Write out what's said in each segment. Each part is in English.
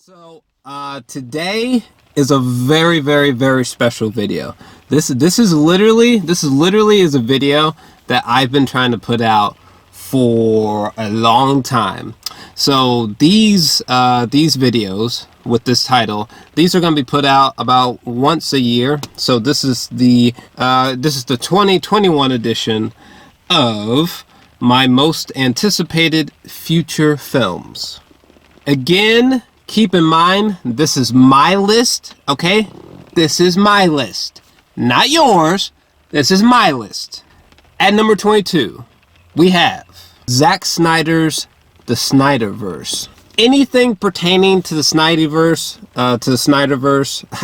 So today is a very, very, very special video. This is literally is a video that I've been trying to put out for a long time. So these videos with this title, these are going to be put out about once a year. So this is the 2021 edition of my most anticipated future films. Again, keep in mind, this is my list, okay? This is my list. Not yours. This is my list. At number 22, we have Zack Snyder's The Snyderverse. Anything pertaining to the Snyderverse, I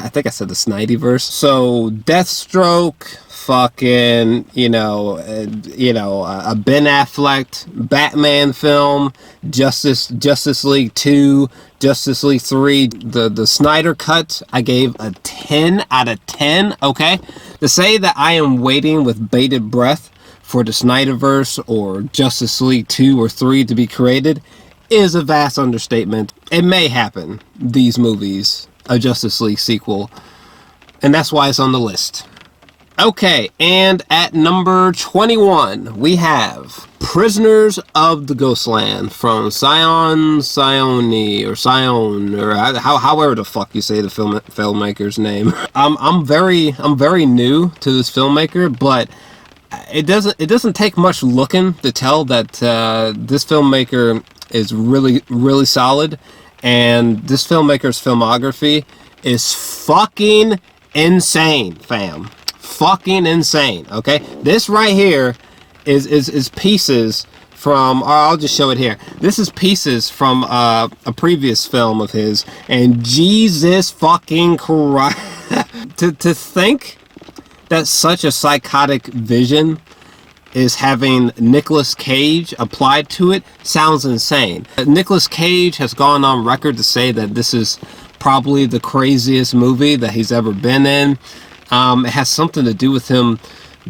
think I said the Snyderverse. So, Deathstroke, fucking, a Ben Affleck Batman film, Justice League 2, Justice League 3, the Snyder Cut, I gave a 10 out of 10, okay? To say that I am waiting with bated breath for the Snyderverse or Justice League 2 or 3 to be created is a vast understatement. It may happen, these movies, a Justice League sequel, and that's why it's on the list. Okay, and at number 21, we have Prisoners of the Ghostland from Sion, or however the fuck you say the filmmaker's name. I'm very new to this filmmaker, but it doesn't take much looking to tell that this filmmaker is really solid, and this filmmaker's filmography is fucking insane, fam. Fucking insane, okay? This right here is pieces from, or I'll just show it here. This is pieces from a previous film of his, and Jesus fucking Christ. to think that such a psychotic vision is having Nicolas Cage applied to it sounds insane. Nicolas Cage has gone on record to say that this is probably the craziest movie that he's ever been in. It has something to do with him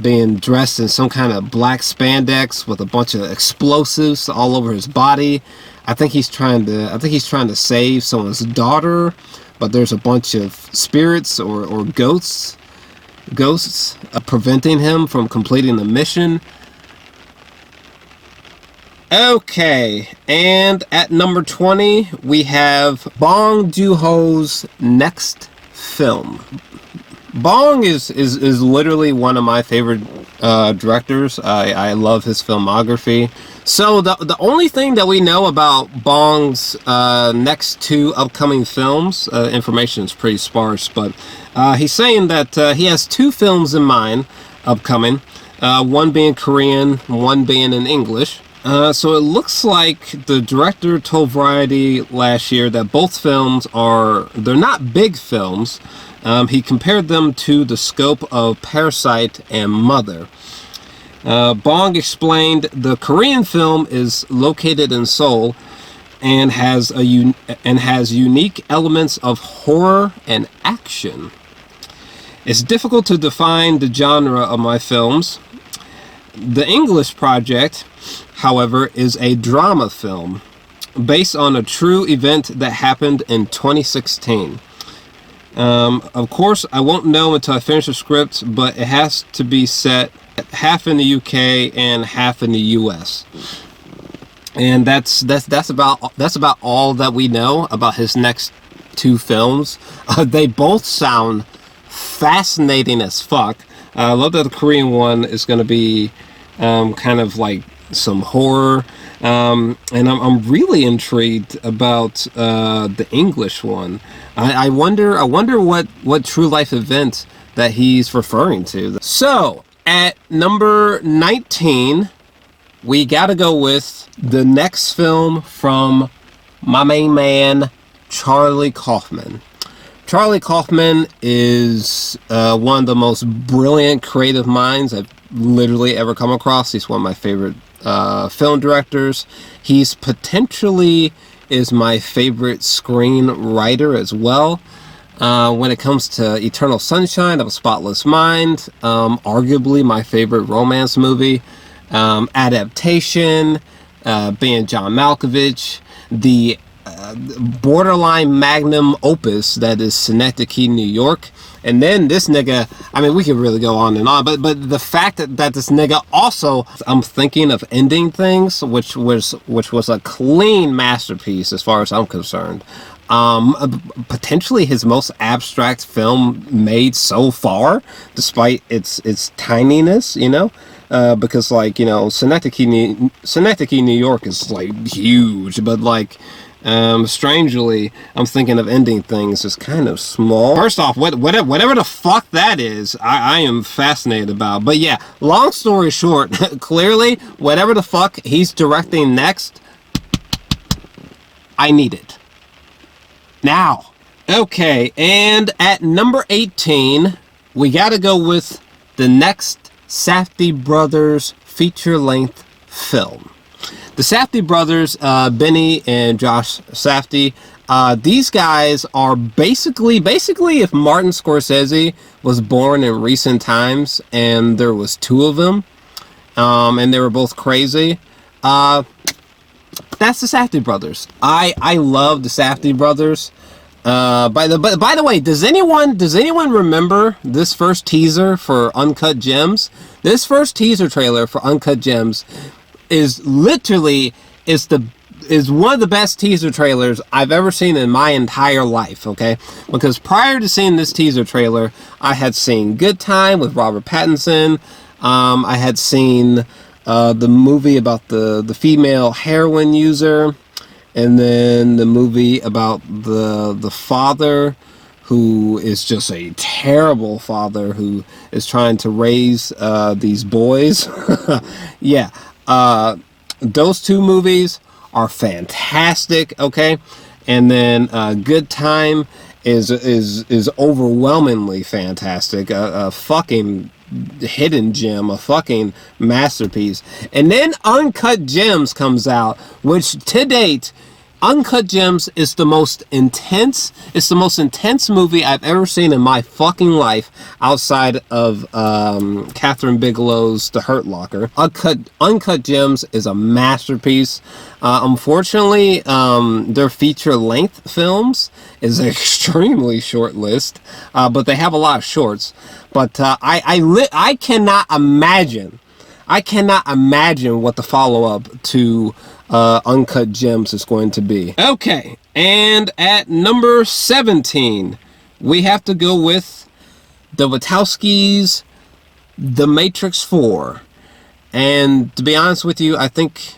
being dressed in some kind of black spandex with a bunch of explosives all over his body. I think he's trying to save someone's daughter, but there's a bunch of spirits or ghosts preventing him from completing the mission. Okay, and at number 20, we have Bong Joon-ho's next film. Bong is literally one of my favorite directors. I love his filmography. So the only thing that we know about Bong's next two upcoming films, information is pretty sparse, but he's saying that he has two films in mind upcoming, one being Korean, one being in English. So it looks like the director told Variety last year that both films they're not big films. He compared them to the scope of Parasite and Mother. Bong explained the Korean film is located in Seoul and has unique elements of horror and action. It's difficult to define the genre of my films. The English project, however, is a drama film based on a true event that happened in 2016. Of course, I won't know until I finish the script, but it has to be set half in the UK and half in the US. And that's about all that we know about his next two films. They both sound fascinating as fuck. I love that the Korean one is going to be kind of like some horror, and I'm really intrigued about the English one. I wonder what true life event that he's referring to. So at number 19, we gotta go with the next film from my main man, Charlie Kaufman. Charlie Kaufman is one of the most brilliant creative minds I've literally ever come across. He's one of my favorite film directors. He's potentially is my favorite screenwriter as well. When it comes to Eternal Sunshine of a Spotless Mind, arguably my favorite romance movie. Adaptation, being John Malkovich, the borderline magnum opus that is Synecdoche, New York. And then this nigga, I mean, we could really go on and on, but the fact that this nigga also, I'm thinking of Ending Things, which was a clean masterpiece as far as I'm concerned. Potentially his most abstract film made so far, despite its tininess, you know. Because, like, you know, Synecdoche, New York is like huge, but like, strangely, I'm thinking of Ending Things is kind of small. First off, whatever the fuck that is, I am fascinated about. But yeah, long story short, clearly, whatever the fuck he's directing next, I need it now. Okay, and at number 18, we gotta go with the next Safdie Brothers feature-length film. The Safdie brothers, Benny and Josh Safdie, these guys are basically if Martin Scorsese was born in recent times and there was two of them, and they were both crazy, that's the Safdie brothers. I love the Safdie brothers. By the way, does anyone remember this first teaser for Uncut Gems? This first teaser trailer for Uncut Gems is literally is one of the best teaser trailers I've ever seen in my entire life, okay? Because prior to seeing this teaser trailer, I had seen Good Time with Robert Pattinson. I had seen the movie about the female heroin user. And then the movie about the father who is just a terrible father who is trying to raise these boys. Yeah, those two movies are fantastic, okay? And then Good Time is overwhelmingly fantastic. A fucking hidden gem, a fucking masterpiece. And then Uncut Gems comes out, which to date, Uncut Gems is the most intense movie I've ever seen in my fucking life, outside of Catherine Bigelow's The Hurt Locker. Uncut Gems is a masterpiece. Unfortunately, their feature-length films is an extremely short list, but they have a lot of shorts. But I cannot imagine what the follow-up to Uncut Gems is going to be. Okay, and at number 17, we have to go with the Wachowskis' The Matrix 4. And to be honest with you, I think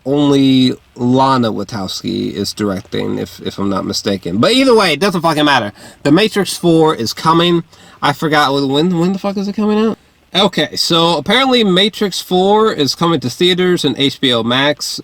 only Lana Wachowski is directing, if I'm not mistaken. But either way, it doesn't fucking matter. The Matrix 4 is coming. I forgot when the fuck is it coming out? Okay, so apparently Matrix 4 is coming to theaters and HBO Max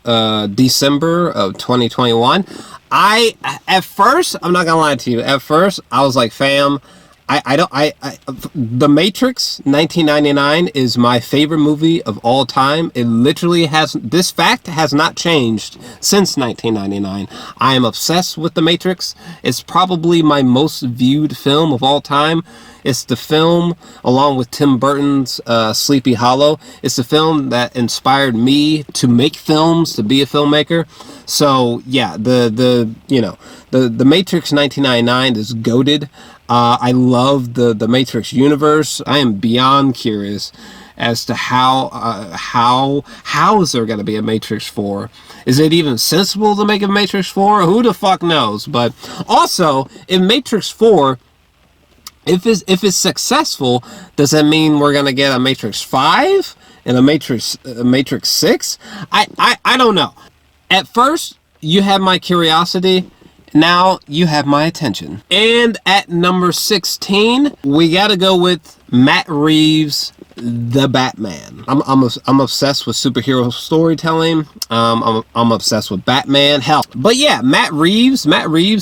December of 2021. At first, I'm not gonna lie to you, at first I was like, fam, The Matrix 1999 is my favorite movie of all time. It literally this fact has not changed since 1999. I am obsessed with The Matrix. It's probably my most viewed film of all time. It's the film, along with Tim Burton's Sleepy Hollow, it's the film that inspired me to make films, to be a filmmaker. So yeah, the Matrix 1999 is goated. I love the Matrix universe. I am beyond curious as to how is there going to be a Matrix 4? Is it even sensible to make a Matrix 4? Who the fuck knows? But also, in Matrix 4, if it's successful, does that mean we're gonna get a Matrix 5 and a Matrix 6? I don't know. At first, you had my curiosity. Now you have my attention. And at number 16, we gotta go with Matt Reeves' The Batman. I'm obsessed with superhero storytelling. I'm obsessed with Batman. Hell, but yeah, Matt Reeves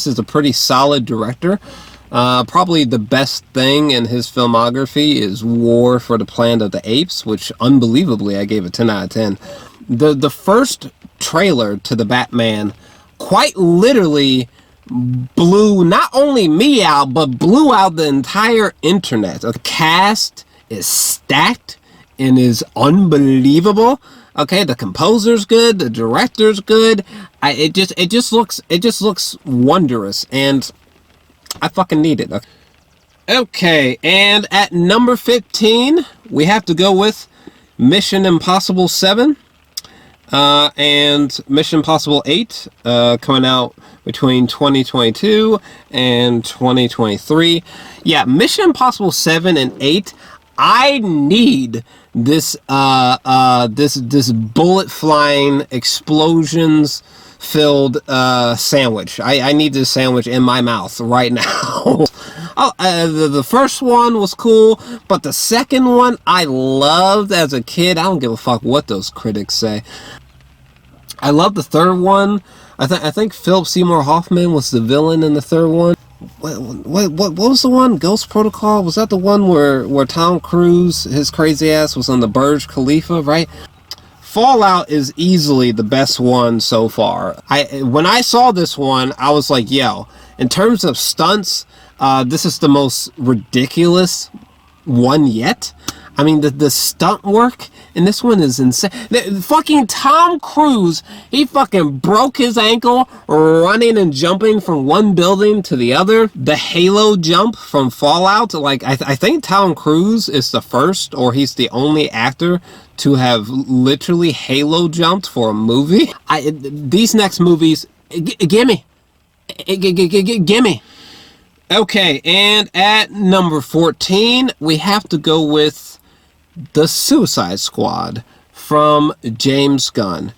is a pretty solid director. Probably the best thing in his filmography is War for the Planet of the Apes, which unbelievably I gave a 10 out of 10. The first trailer to The Batman quite literally blew not only me out, but blew out the entire internet. The cast is stacked and is unbelievable. Okay, the composer's good, the director's good. It just looks wondrous, and I fucking need it. Okay, and at number 15, we have to go with Mission Impossible 7. And Mission Impossible 8, coming out between 2022 and 2023. Yeah, Mission Impossible 7 and 8, I need this, this bullet flying, explosions filled, sandwich. I need this sandwich in my mouth right now. The first one was cool, but the second one I loved as a kid. I don't give a fuck what those critics say. I love the third one. I think Philip Seymour Hoffman was the villain in the third one. What was the one? Ghost Protocol? Was that the one where Tom Cruise, his crazy ass, was on the Burj Khalifa, right? Fallout is easily the best one so far. When I saw this one, I was like, yo, in terms of stunts, this is the most ridiculous one yet. I mean, the stunt work in this one is insane. Fucking Tom Cruise, he fucking broke his ankle running and jumping from one building to the other. The Halo jump from Fallout, like, I think Tom Cruise is the first, or he's the only actor to have literally Halo jumped for a movie. These next movies, gimme. Gimme. Okay, and at number 14, we have to go with The Suicide Squad from James Gunn.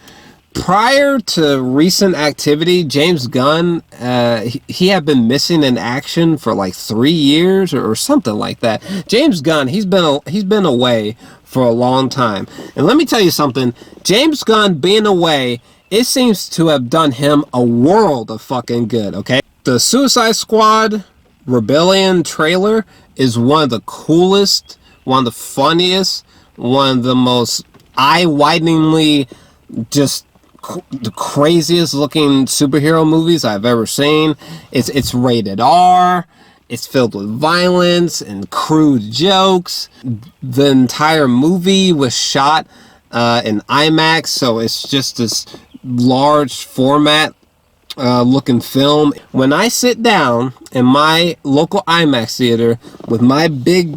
Prior to recent activity, James Gunn, he had been missing in action for like 3 years or something like that. James Gunn, he's been away for a long time. And let me tell you something, James Gunn being away, it seems to have done him a world of fucking good, okay? The Suicide Squad Rebellion trailer is one of the coolest, one of the funniest, one of the most eye-wideningly just the craziest looking superhero movies I've ever seen. It's rated R. It's filled with violence and crude jokes. The entire movie was shot in IMAX, so it's just this large format looking film. When I sit down in my local IMAX theater with my big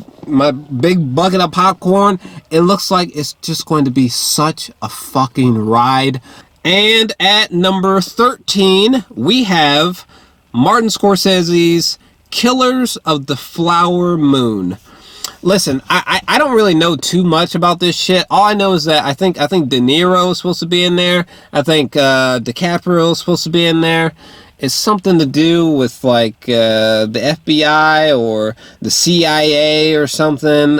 bucket of popcorn, it looks like it's just going to be such a fucking ride. And at number 13, we have Martin Scorsese's Killers of the Flower Moon. Listen, I don't really know too much about this shit. All I know is that I think De Niro is supposed to be in there. I think DiCaprio is supposed to be in there. It's something to do with like the FBI or the CIA or something.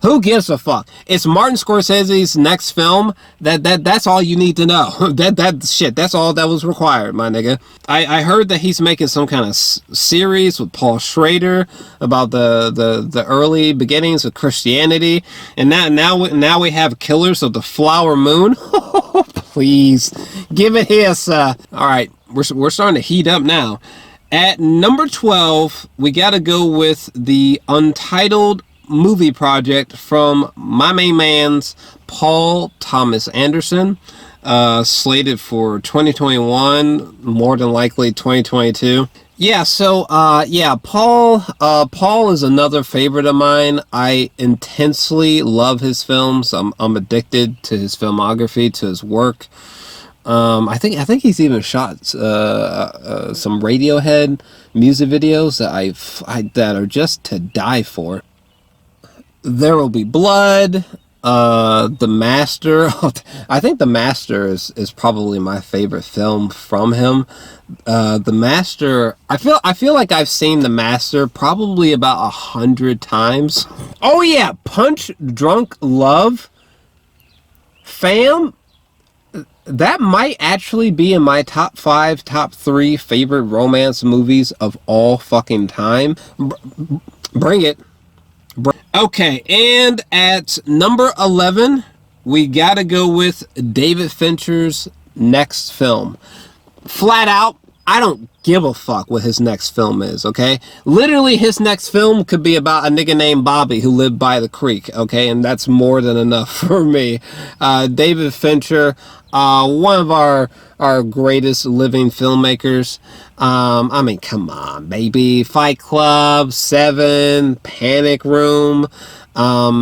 Who gives a fuck? It's Martin Scorsese's next film. That's all you need to know. that shit. That's all that was required, my nigga. I heard that he's making some kind of series with Paul Schrader about the early beginnings of Christianity, and now we have Killers of the Flower Moon. Please give it here, sir. All right. We're starting to heat up now. At number 12, we got to go with the Untitled movie project from my main man's Paul Thomas Anderson, slated for 2021, more than likely 2022. Yeah, so Paul is another favorite of mine. I intensely love his films. I'm addicted to his filmography, to his work. I think he's even shot some Radiohead music videos that are just to die for. There Will Be Blood, The Master. I think The Master is probably my favorite film from him. The Master, I feel like I've seen The Master probably about 100 times. Oh yeah, Punch Drunk Love, fam. That might actually be in my top 5, top 3 favorite romance movies of all fucking time. Bring it. Okay, and at number 11, we gotta go with David Fincher's next film. Flat out, I don't give a fuck what his next film is, okay? Literally, his next film could be about a nigga named Bobby who lived by the creek, okay? And that's more than enough for me. David Fincher, one of our greatest living filmmakers. I mean, come on, baby. Fight Club, Seven, Panic Room,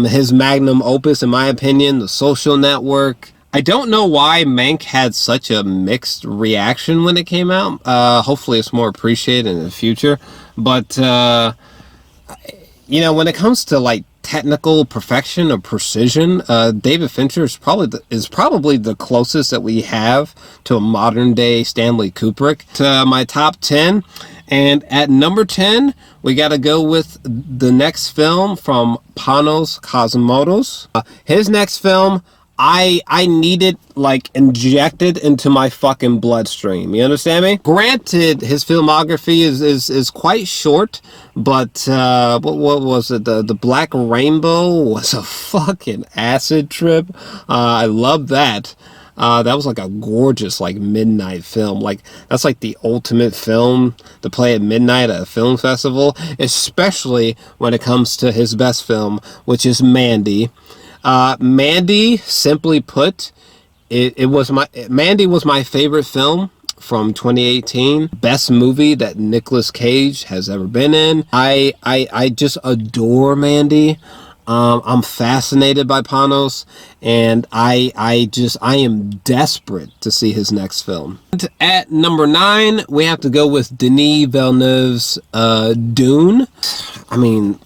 his magnum opus, in my opinion, The Social Network. I don't know why Mank had such a mixed reaction when it came out. Hopefully it's more appreciated in the future. But, you know, when it comes to, like, technical perfection or precision, David Fincher is probably the closest that we have to a modern-day Stanley Kubrick. To my top 10. And at number 10, we got to go with the next film from Panos Cosmatos. His next film, I need it, like, injected into my fucking bloodstream. You understand me? Granted, his filmography is quite short, but what was it? The Black Rainbow was a fucking acid trip. I love that. That was like a gorgeous, like, midnight film. Like, that's like the ultimate film to play at midnight at a film festival, especially when it comes to his best film, which is Mandy. Mandy, simply put, Mandy was my favorite film from 2018. Best movie that Nicolas Cage has ever been in. I just adore Mandy. I'm fascinated by Panos, and I am desperate to see his next film. And at number 9, we have to go with Denis Villeneuve's Dune. I mean,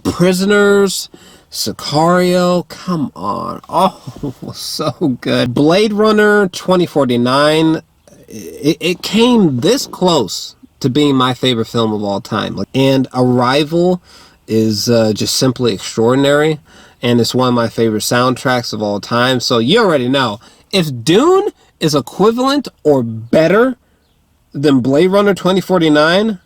Prisoners, Sicario, come on. Oh, so good. Blade Runner 2049, it came this close to being my favorite film of all time. And Arrival is just simply extraordinary, and it's one of my favorite soundtracks of all time. So you already know, if Dune is equivalent or better than Blade Runner 2049,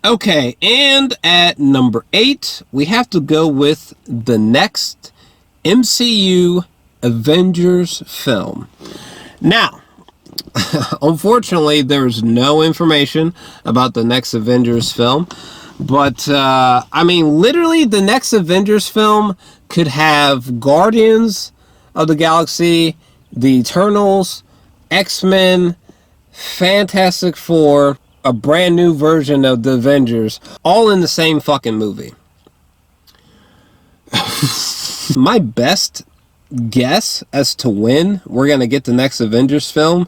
okay, and at number 8, we have to go with the next MCU Avengers film. Now, unfortunately, there's no information about the next Avengers film, but I mean, literally, the next Avengers film could have Guardians of the Galaxy, the Eternals, X-Men, Fantastic Four, a brand new version of the Avengers, all in the same fucking movie. My best guess as to when we're gonna get the next Avengers film,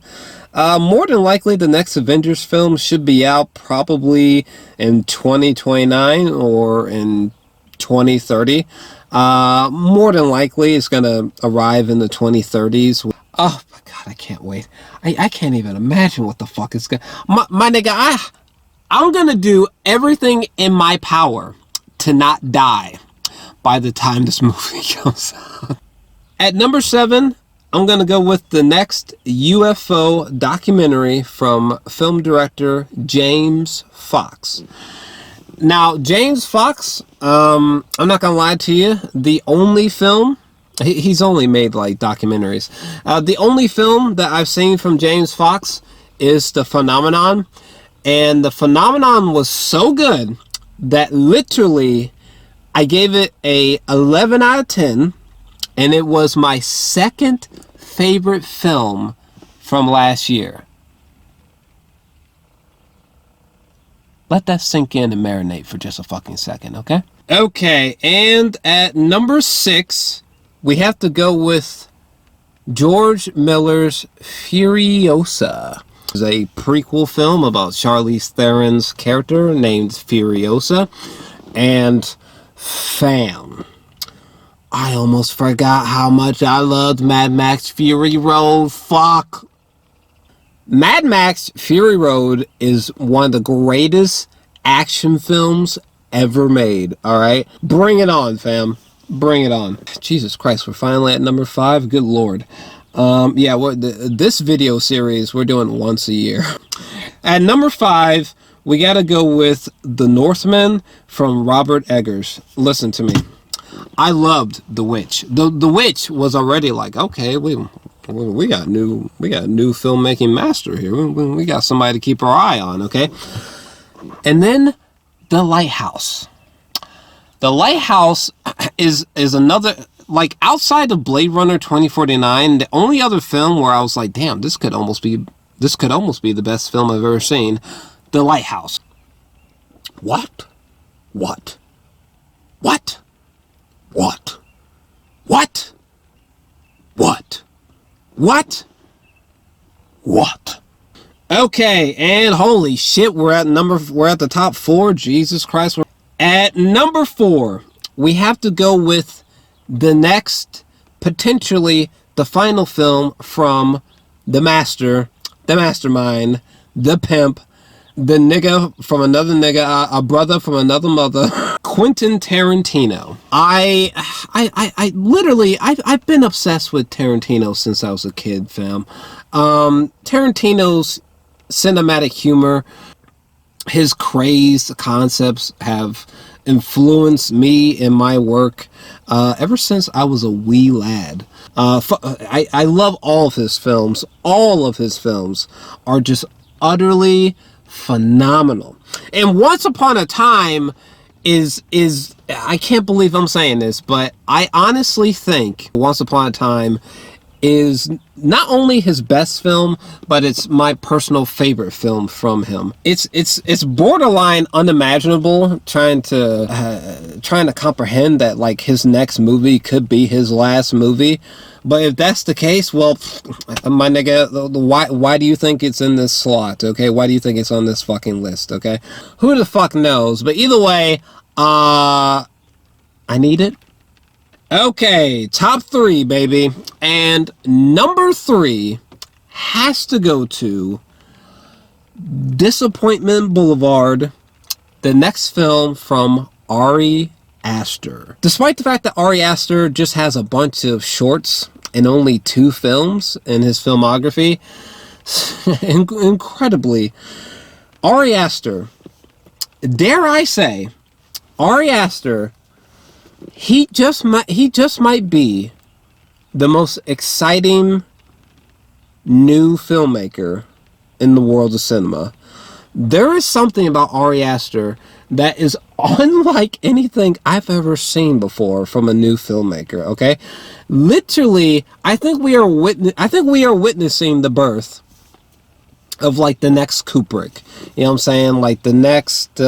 more than likely the next Avengers film should be out probably in 2029 or in 2030. More than likely it's gonna arrive in the 2030s. Oh my god, I can't wait. I can't even imagine what the fuck is gonna... My nigga, I'm gonna do everything in my power to not die by the time this movie comes out. At number 7, I'm gonna go with the next UFO documentary from film director James Fox. Now, James Fox, I'm not gonna lie to you, the only film... He's only made, like, documentaries. The only film that I've seen from James Fox is The Phenomenon. And The Phenomenon was so good that literally I gave it a 11 out of 10. And it was my second favorite film from last year. Let that sink in and marinate for just a fucking second, okay? Okay, and at number 6... we have to go with George Miller's Furiosa. It's a prequel film about Charlize Theron's character named Furiosa. And fam, I almost forgot how much I loved Mad Max Fury Road. Fuck. Mad Max Fury Road is one of the greatest action films ever made, alright? Bring it on, fam. Bring it on. Jesus Christ, we're finally at number 5. Good lord. Yeah, this video series we're doing once a year. At number 5, we gotta go with The Northmen from Robert Eggers. Listen to me. I loved The Witch. The Witch was already like, okay, we got a new filmmaking master here. We got somebody to keep our eye on, okay? And then The Lighthouse. The Lighthouse is another, like, outside of Blade Runner 2049, the only other film where I was like, damn, this could almost be the best film I've ever seen. The Lighthouse. What? What? What? What? What? What? What? What? Okay, and holy shit, we're at the top 4. Jesus Christ. At number 4, we have to go with the next, potentially the final film from the master, the mastermind, the pimp, the nigga from another nigga, a brother from another mother, Quentin Tarantino. I've been obsessed with Tarantino since I was a kid, fam. Tarantino's cinematic humor, his crazed concepts have influenced me in my work ever since I was a wee lad. I love all of his films. All of his films are just utterly phenomenal. And Once Upon a Time is I can't believe I'm saying this, but I honestly think Once Upon a Time is not only his best film, but it's my personal favorite film from him. It's borderline unimaginable trying to comprehend that, like, his next movie could be his last movie. But if that's the case, well, my nigga, why do you think it's in this slot? Okay, why do you think it's on this fucking list? Okay, who the fuck knows? But either way, I need it. Okay, top 3, baby. And number 3 has to go to Disappointment Boulevard, the next film from Ari Aster. Despite the fact that Ari Aster just has a bunch of shorts and only 2 films in his filmography, incredibly, Ari Aster, dare I say, Ari Aster, he just might be the most exciting new filmmaker in the world of cinema. There is something about Ari Aster that is unlike anything I've ever seen before from a new filmmaker. Okay, literally, I think we are witnessing the birth of, like, the next Kubrick. You know what I'm saying? Like the next.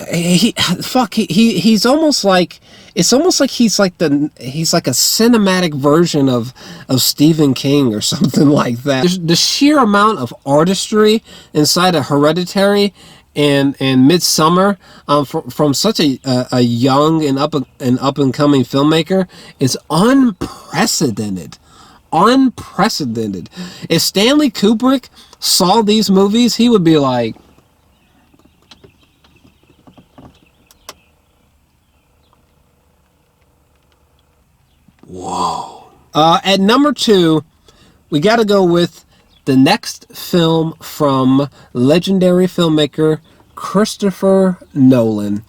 He's almost like, it's almost like he's like a cinematic version of Stephen King or something like that. The sheer amount of artistry inside of Hereditary and Midsummer from such a young and up and coming filmmaker is unprecedented. Unprecedented. If Stanley Kubrick saw these movies, he would be like, whoa. At number 2, we got to go with the next film from legendary filmmaker Christopher Nolan.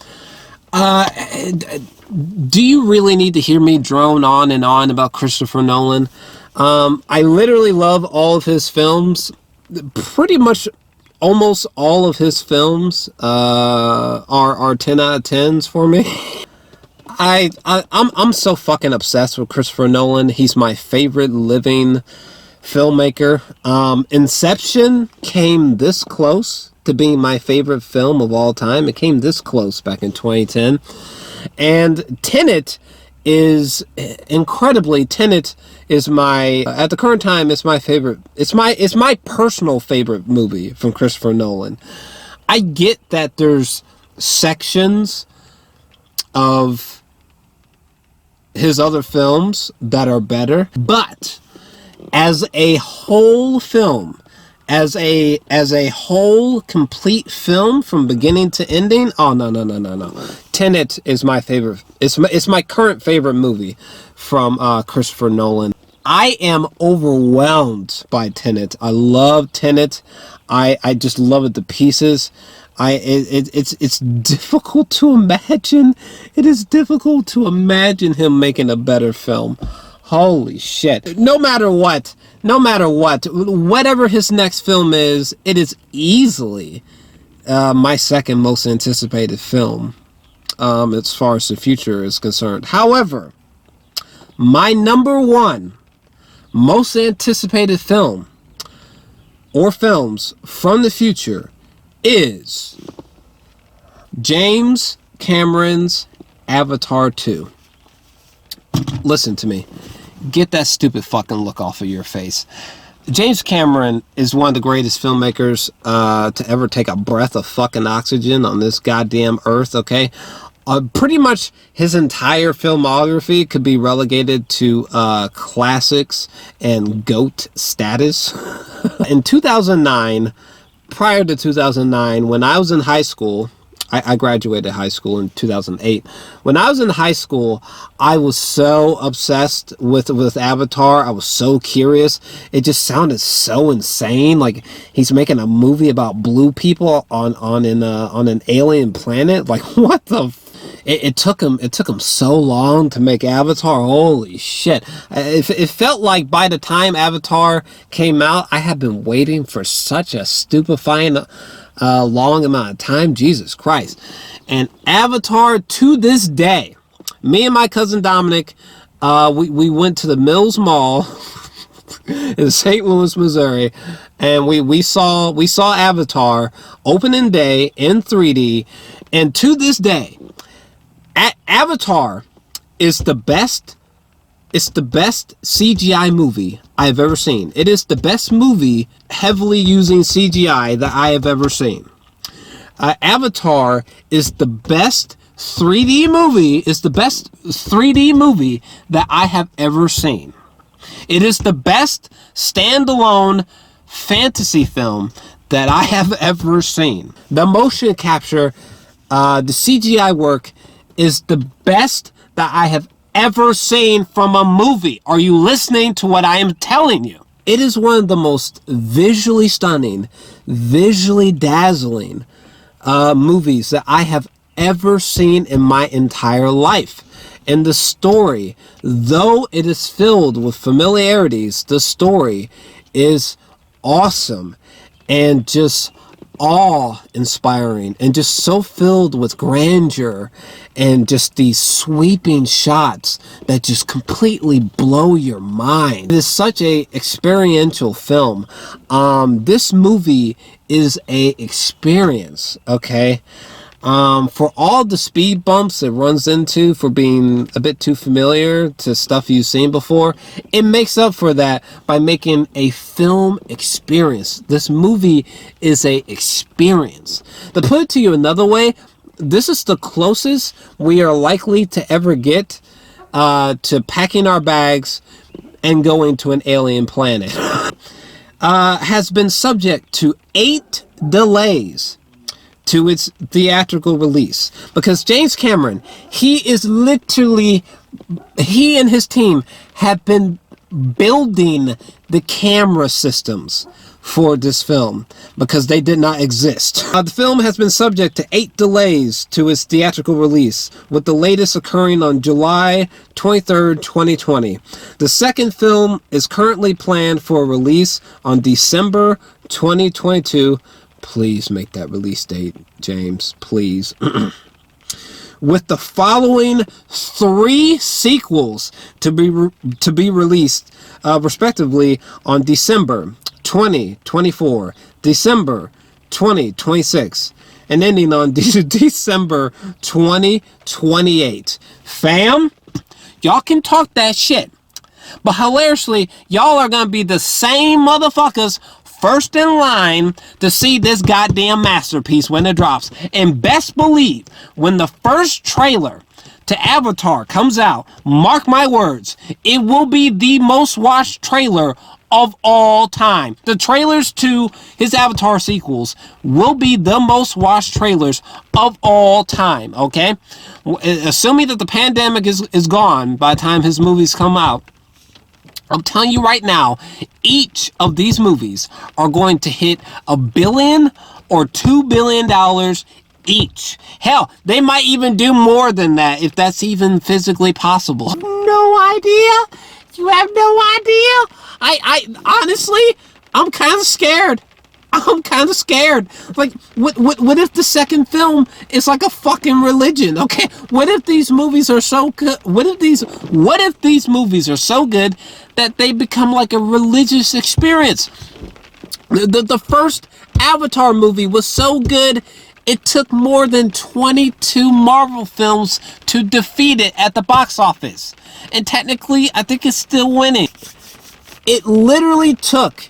Do you really need to hear me drone on and on about Christopher Nolan? I literally love all of his films. Pretty much almost all of his films are 10 out of 10s for me. I'm so fucking obsessed with Christopher Nolan. He's my favorite living filmmaker. Inception came this close to being my favorite film of all time. It came this close back in 2010. And Tenet is incredibly. Tenet is my, at the current time, it's my favorite. It's my personal favorite movie from Christopher Nolan. I get that there's sections of his other films that are better, but as a whole film, as a whole complete film from beginning to ending, oh no. Tenet is my favorite. It's my current favorite movie from Christopher Nolan. I am overwhelmed by Tenet. I love Tenet. I just love it to pieces. It's difficult to imagine. It is difficult to imagine him making a better film. Holy shit. No matter what, whatever his next film is, it is easily my second most anticipated film as far as the future is concerned. However, my number one most anticipated film or films from the future is James Cameron's Avatar 2. Listen to me. Get that stupid fucking look off of your face. James Cameron is one of the greatest filmmakers to ever take a breath of fucking oxygen on this goddamn earth, okay? Pretty much his entire filmography could be relegated to classics and GOAT status. In 2009, prior to 2009, when I was in high school, I graduated high school in 2008. When I was in high school, I was so obsessed with Avatar. I was so curious. It just sounded so insane. Like he's making a movie about blue people on an alien planet. Like what the? It took him so long to make Avatar. Holy shit! It felt like by the time Avatar came out, I had been waiting for such a stupefying long amount of time. Jesus Christ. And Avatar, to this day, me and my cousin Dominic, we went to the Mills Mall in St. Louis, Missouri, and we saw Avatar opening day in 3D, and to this day, Avatar is the best. It's the best CGI movie I have ever seen. It is the best movie heavily using CGI that I have ever seen. Avatar is the best 3D movie. It's the best 3D movie that I have ever seen. It is the best standalone fantasy film that I have ever seen. The motion capture, the CGI work is the best that I have ever seen from a movie. Are you listening to what I am telling you? It is one of the most visually stunning, visually dazzling movies that I have ever seen in my entire life. And the story, though it is filled with familiarities, the story is awesome and just awe-inspiring and just so filled with grandeur and just these sweeping shots that just completely blow your mind. It is such a experiential film. This movie is a experience, okay? For all the speed bumps it runs into for being a bit too familiar to stuff you've seen before, it makes up for that by making a film experience. This movie is a experience. To put it to you another way, this is the closest we are likely to ever get to packing our bags and going to an alien planet. Has been subject to 8 delays to its theatrical release, because James Cameron, he and his team have been building the camera systems for this film because they did not exist. The film has been subject to 8 delays to its theatrical release, with the latest occurring on July 23rd, 2020. The second film is currently planned for release on December 2022. Please make that release date, James, please. With the following 3 sequels to be released, respectively, on December 2024, December 2026, and ending on December 2028. Fam, y'all can talk that shit, but hilariously, y'all are gonna be the same motherfuckers first in line to see this goddamn masterpiece when it drops. And best believe, when the first trailer to Avatar comes out, mark my words, it will be the most watched trailer of all time. The trailers to his Avatar sequels will be the most watched trailers of all time, okay? Assuming that the pandemic is gone by the time his movies come out, I'm telling you right now, each of these movies are going to hit $1 billion or $2 billion each. Hell, they might even do more than that if that's even physically possible. No idea. You have no idea. I honestly, I'm kind of scared. I'm kind of scared. Like, what if the second film is like a fucking religion? Okay, what if these movies are so good? What if these movies are so good that they become like a religious experience? The first Avatar movie was so good, it took more than 22 Marvel films to defeat it at the box office. And technically, I think it's still winning. It literally took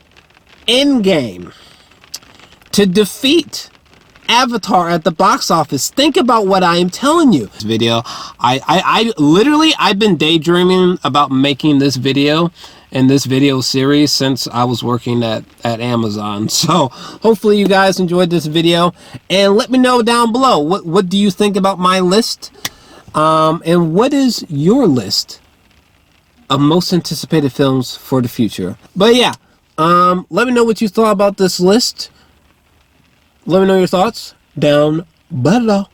Endgame to defeat Avatar at the box office. Think about what I am telling you. This video, I've been daydreaming about making this video and this video series since I was working at Amazon. So hopefully you guys enjoyed this video, and let me know down below what do you think about my list, and what is your list of most anticipated films for the future. But yeah, let me know what you thought about this list. Let me know your thoughts down below.